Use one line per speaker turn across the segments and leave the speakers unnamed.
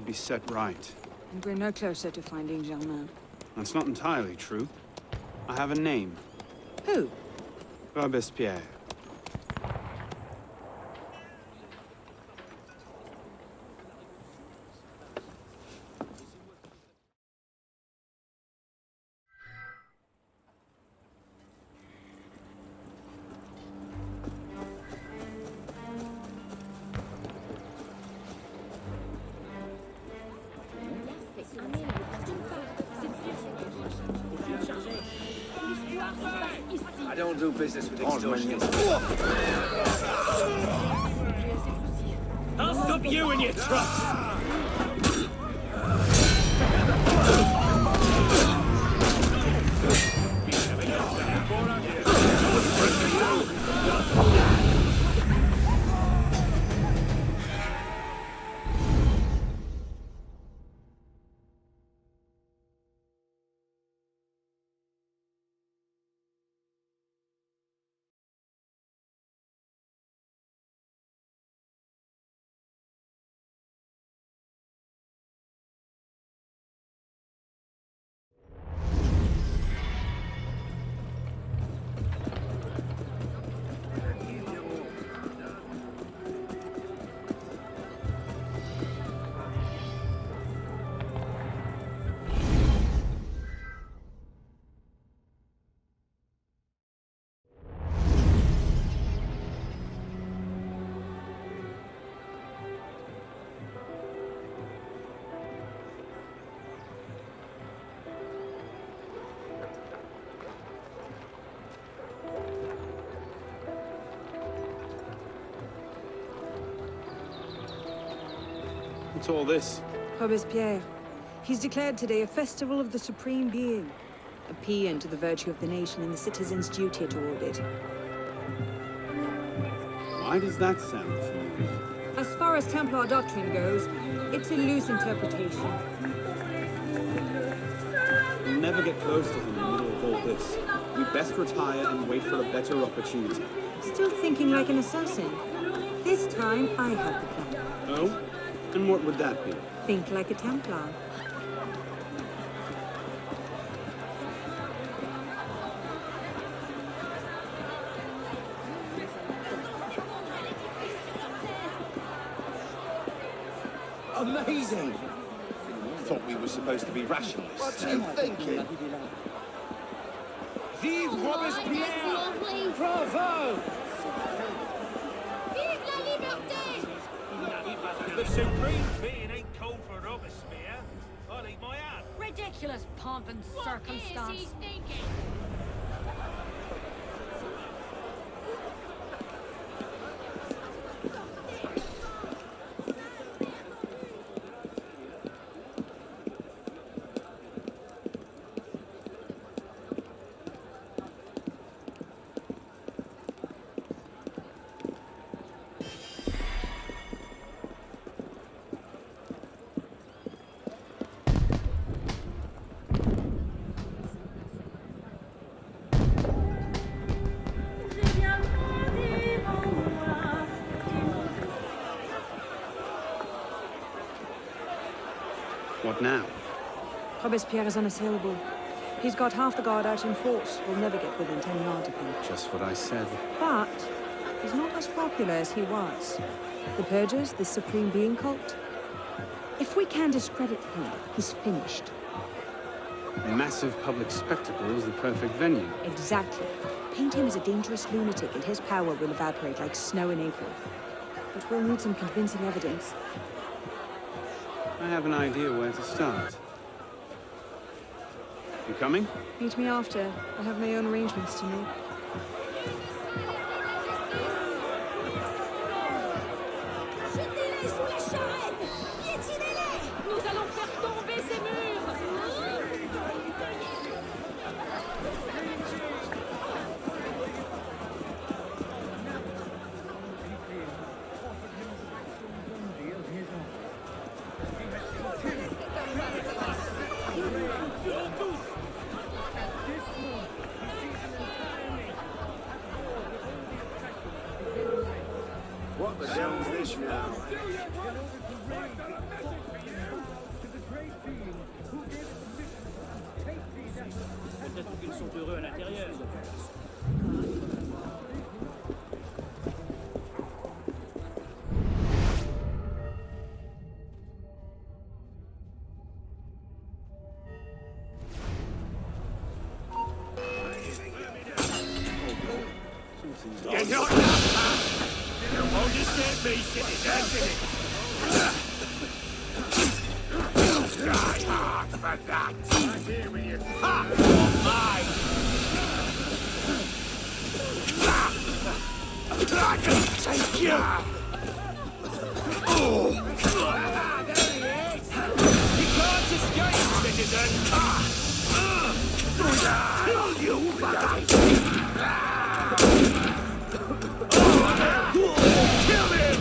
be set right.
And we're no closer to finding Germain.
That's not entirely true. I have a name.
Who?
Robespierre.
I don't do business with extortion.
I'll stop you in your tracks!
What's all this?
Robespierre. He's declared today a festival of the Supreme Being. A paean to the virtue of the nation and the citizens' duty toward it.
Why does that sound familiar?
As far as Templar doctrine goes, it's a loose interpretation.
We'll never get close to him in the middle of all this. We best retire and wait for a better opportunity.
Still thinking like an assassin. This time, I have the plan.
Oh? And what would that be?
Think like a Templar.
Amazing! Thought we were supposed to be rationalists. What are you thinking?
Vive Robespierre! Bravo!
Vive la liberté!
The Supreme Being ain't called for Robespierre. I'll eat my hat.
Ridiculous pomp and circumstance. What is he thinking?
What now?
Robespierre is unassailable. He's got half the guard out in force. We'll never get within 10 yards of him.
Just what I said.
But he's not as popular as he was. The Purgers, the Supreme Being cult. If we can discredit him, he's finished.
A massive public spectacle is the perfect venue.
Exactly. Paint him as a dangerous lunatic and his power will evaporate like snow in April. But we'll need some convincing evidence.
I have an idea where to start. You coming?
Meet me after. I have my own arrangements to make.
Jetez-les sous la charrette! Piétinez-les! Nous allons faire tomber ces murs!
chaleureux à l'intérieur.
You're not that you won't escape me, citizen. Try hard for that. I'm here with you. Ha! Mine. I can take you. Oh. There he is. You can't escape, citizen. Kill you, bugger. Kill him!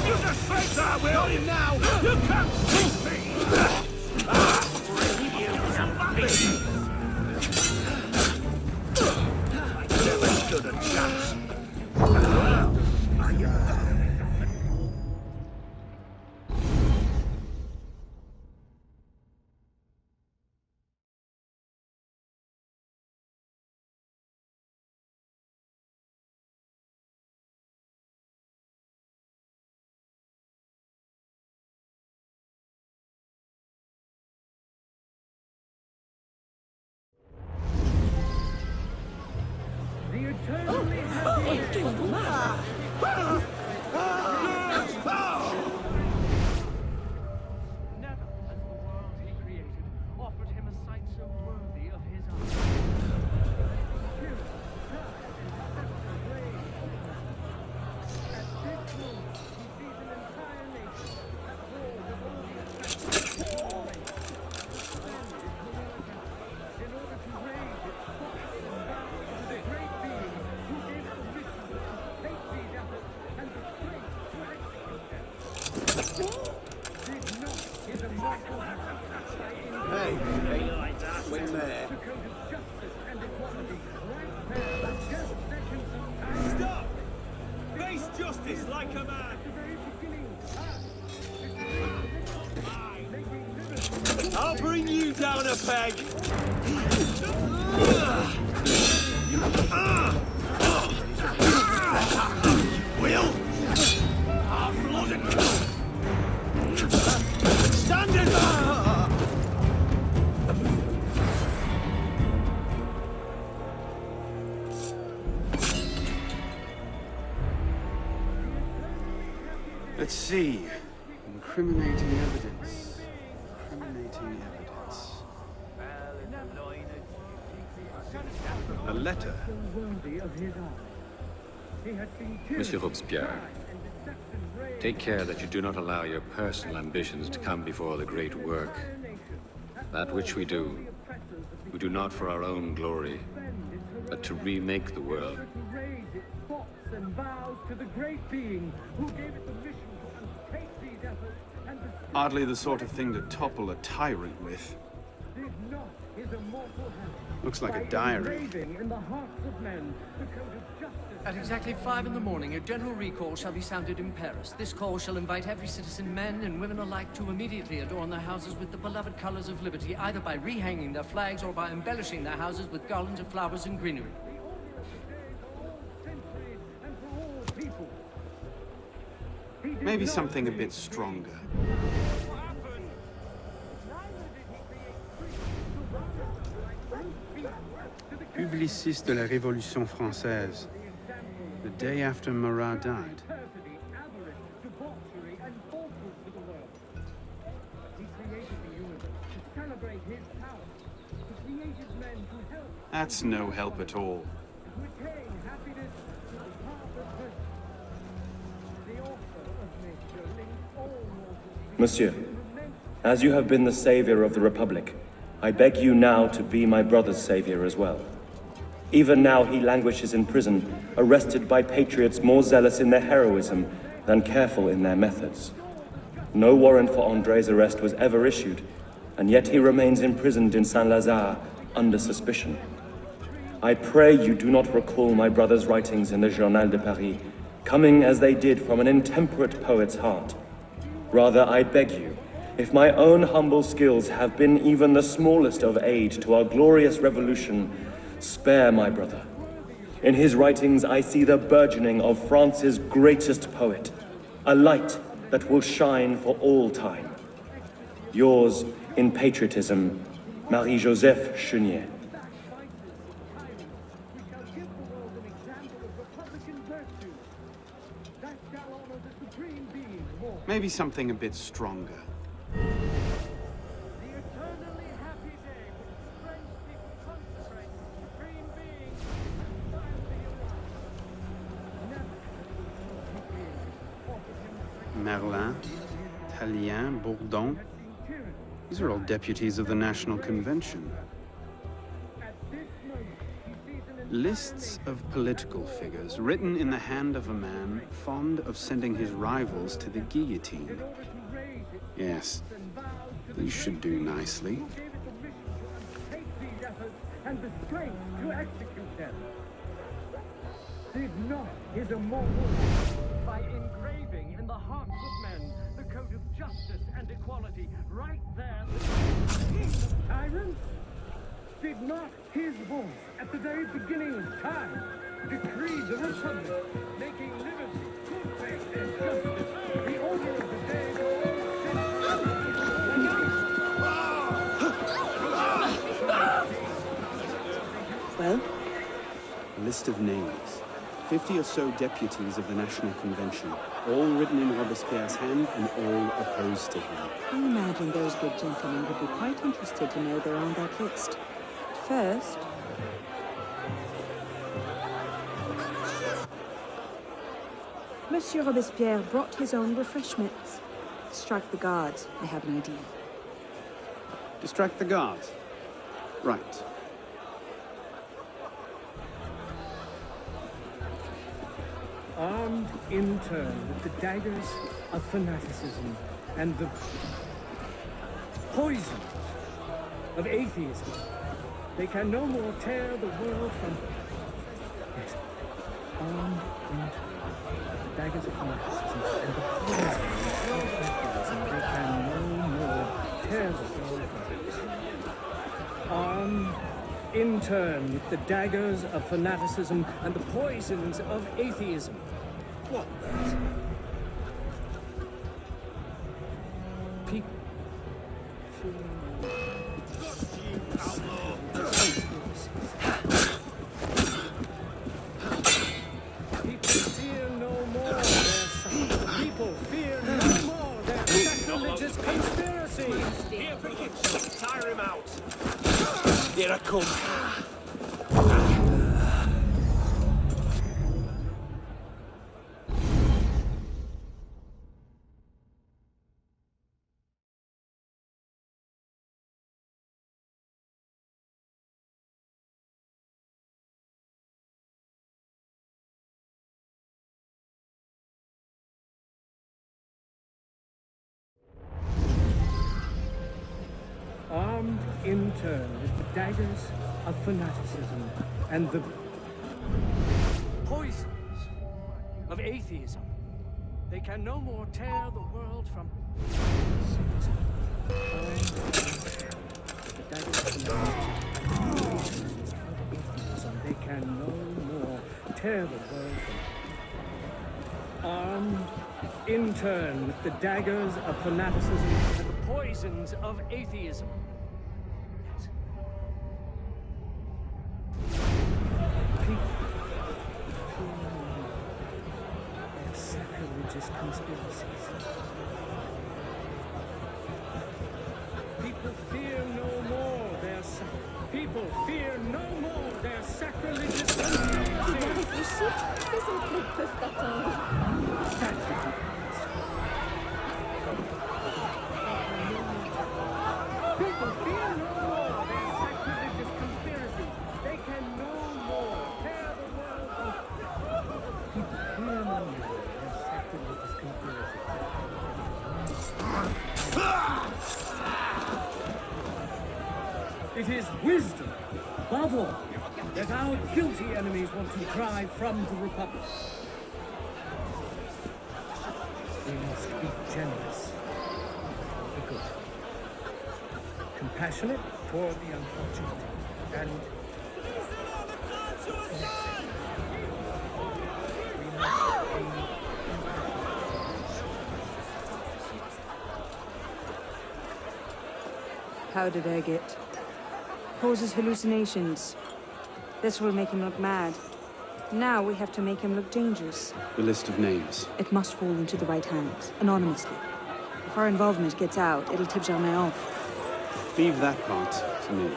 You just face I will! Got him now! You can't shoot me! Bring you some pieces! I never stood a chance!
Never has the world he created offered him a sight so worthy of his eyes. At this moment, he sees an entire nation at war with all the effects of war in order to raise its thoughts and vows to the great being who gave permission to take these efforts and the strength to execute them. Did not his immortal hand
Hey, win there.
the code of justice and equality right there just seconds of time
Stop! Face justice like a man!
at the very beginning. Making liberty
I'll bring you down a peg!
Will! I'm losing! Standing!
Let's see. Incriminating evidence. Incriminating evidence. A letter.
worthy of his eye. He had been killed
Monsieur Robespierre,
and deception raised
take care that you do not allow your personal ambitions to come before the great work. That which we do not for our own glory, but to remake the world.
to raise its thoughts and vows to the great being who gave it the mission to undertake these efforts and to
Hardly the sort of thing to topple a tyrant with.
did not his immortal hand
Looks like a
by
diary.
engraving in the hearts of men the code of justice.
At exactly 5 in the morning, a general recall shall be sounded in Paris. This call shall invite every citizen, men and women alike, to immediately adorn their houses with the beloved colors of liberty, either by rehanging their flags or by embellishing their houses with garlands of flowers and greenery.
Centuries and for all people. He did
Maybe
not
something a
create
bit stronger.
What happened?
Publiciste de la Révolution française. The day after Marat died.
perfidy, avarice, debauchery, and falsehood to the world. He created the universe to celebrate his power. He created men to help
That's no help at all.
retain happiness to the path of virtue. The author of nature links all mortals
Monsieur, as you have been the savior of the Republic, I beg you now to be my brother's savior as well. Even now he languishes in prison, arrested by patriots more zealous in their heroism than careful in their methods. No warrant for André's arrest was ever issued, and yet he remains imprisoned in Saint-Lazare under suspicion. I pray you do not recall my brother's writings in the Journal de Paris, coming as they did from an intemperate poet's heart. Rather, I beg you, If my own humble skills have been even the smallest of aid to our glorious revolution, spare my brother. In his writings, I see the burgeoning of France's greatest poet, a light that will shine for all time. Yours, in patriotism, Marie-Joseph Chenier.
We shall give the world an example of Republican virtue. That shall honor the Supreme Being more.
Maybe something a bit stronger.
The eternally happy day which French people consecrate to the Supreme Being and finally arrive.
Merlin, Tallien, Bourdon. These are all deputies of the National Convention. Lists of political figures written in the hand of a man fond of sending his rivals to the guillotine. Yes, these should do nicely.
Take these efforts and the strength to execute them. Did not his immortal by engraving in the hearts of men the code of justice and equality right there, the king of tyrants? Did not his voice at the very beginning of time decree the republic, making liberty, good faith, and justice the order of the day for all
Well?
A list of names. 50 or so deputies of the National Convention, all written in Robespierre's hand and all opposed to him.
I imagine those good gentlemen would be quite interested to know they're on that list. First, Monsieur Robespierre brought his own refreshments. Strike the guards. I have an idea.
Distract the guards. Right.
armed in turn with the daggers of fanaticism and the poisons of atheism. They can no more tear the world from... Yes. Armed in turn with the daggers of fanaticism and the poisons of atheism. They can no more tear the world from... Armed in turn with the daggers of fanaticism and the poisons of atheism. What? People. People fear no more their suffering. People fear no more their sacrilegious conspiracies.
Here for the tire him out. Here I come.
Armed in turn with the daggers of fanaticism and the poisons of atheism. They can no more tear the world from... The daggers of fanaticism. They can no more tear the world from... Armed in turn with the daggers of fanaticism and the poisons of atheism. Yes. People their sacrilegious conspiracies. People fear no more their people fear no more their sacrilegious conspiracies.
Réfléchis, ces emplois peuvent attendre.
People fear no more their sacrilegious conspiracies. They can no more tear the world from... People fear no more their sacrilegious conspiracies. It is wisdom, above all, that our guilty enemies want to drive from the Republic. We must be generous for the good. compassionate toward the unfortunate, and
How did I get? Causes hallucinations. This will make him look mad. Now we have to make him look dangerous.
The list of names.
It must fall into the right hands, anonymously. If our involvement gets out, it'll tip Germain off.
Leave that part to me.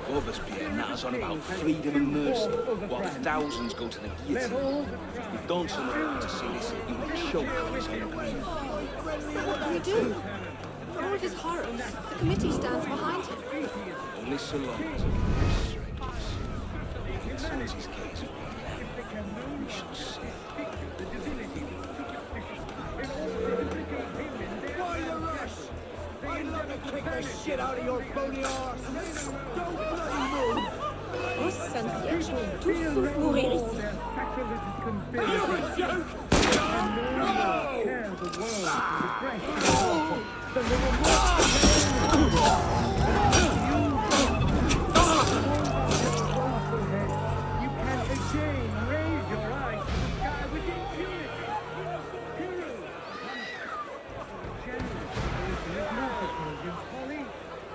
Robespierre natters on about freedom and mercy, while thousands go to the guillotine. If we don't turn around to see this, he will choke on his own grief.
What do we do? For all his horrors, the committee stands behind him.
Only so long as it is strangers. As soon as his case will be down, we shall see.
Why the rush? I'd love to kick the shit out of your bony arse. Don't bloody move.
Oh, Saint-Pierre, je vais tous mourir ici.
You're a joke.
You can again raise your eyes to the sky with impunity.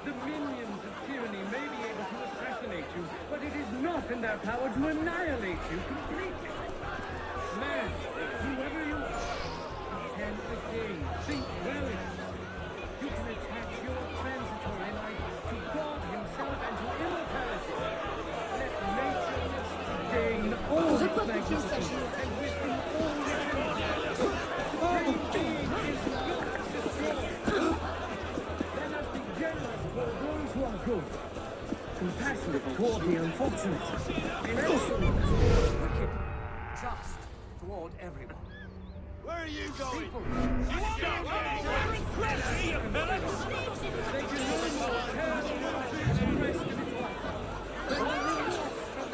The minions of tyranny may be able to assassinate you, but it is not in their power to annihilate you completely. Man, whoever you are, you can again think well enough. You can attach your transitory life to God himself and to immortality. Let nature gain all
De
its
quoi peut-il
magnificence
s'agir?
and wisdom all its great being is not destroyed. Let us be generous toward those who are good, compassionate toward the unfortunate, insolent toward the wicked.
Just toward everyone.
Where are you going?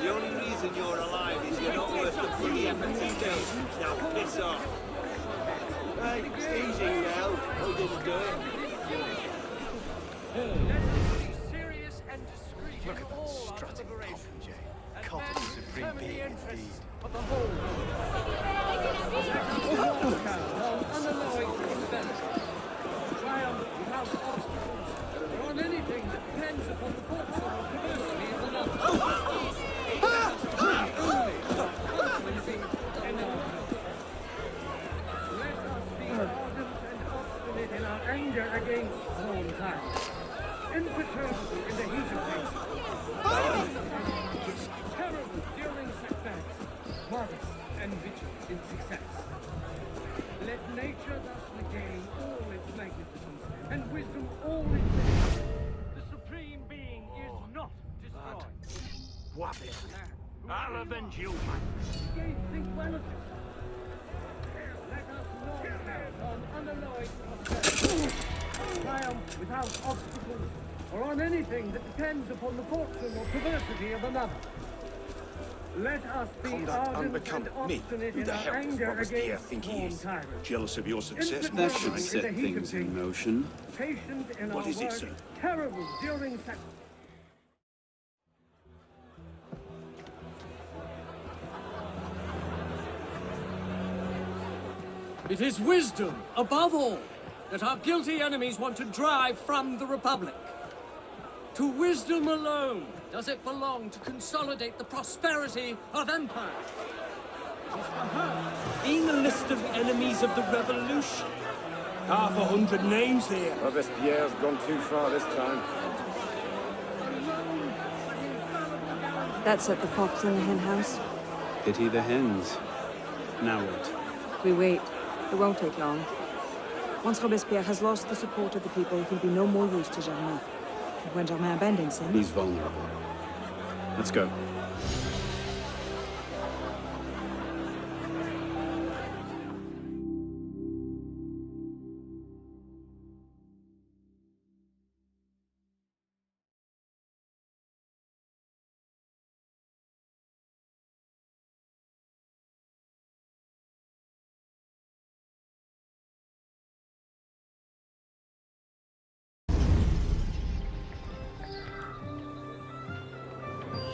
The only reason you're alive is you're not worth the bloody effort you do. Now piss off. Right, easy now. Who didn't do it?
Serious and discreet. Look at that strutting popinjay. Cult of the supreme being indeed.
Of the whole unalloyed prosperity, triumph without obstacles, or on anything that depends upon the fortune or perversity of another. Only influencing another. Let us be ardent and obstinate in our anger against wrong times, imperturbable in the heat of things, terrible during setbacks, modest and vigilant in success. Let nature thus regain all its magnificence, and wisdom all its wisdom. The supreme being is not destroyed.
Whap it. I'll avenge you, man.
Yea, think well of it. Let us not count on unalloyed prosperity, triumph without obstacles, or on anything that depends upon the fortune or perversity of another. Let us be
Conduct
ardent
unbecoming
and
me.
obstinate
Who
in
the
our
hell does
anger
Robespierre
against
think he
wrong
is?
tyrants.
Jealous of your success,
That
my
should
friend?
set things in motion.
Patient in
What
our
is it,
work,
sir?
terrible during setbacks.
It is wisdom, above all, that our guilty enemies want to drive from the Republic. To wisdom alone does it belong to consolidate the prosperity of empire.
In the list of enemies of the revolution.
100 names there.
Robespierre's gone too far this time.
That set the fox in the hen house.
Pity the hens. Now what?
We wait. It won't take long. Once Robespierre has lost the support of the people, he'll be no more use to Germain. And when Germain abandons him...
He's vulnerable. Let's go.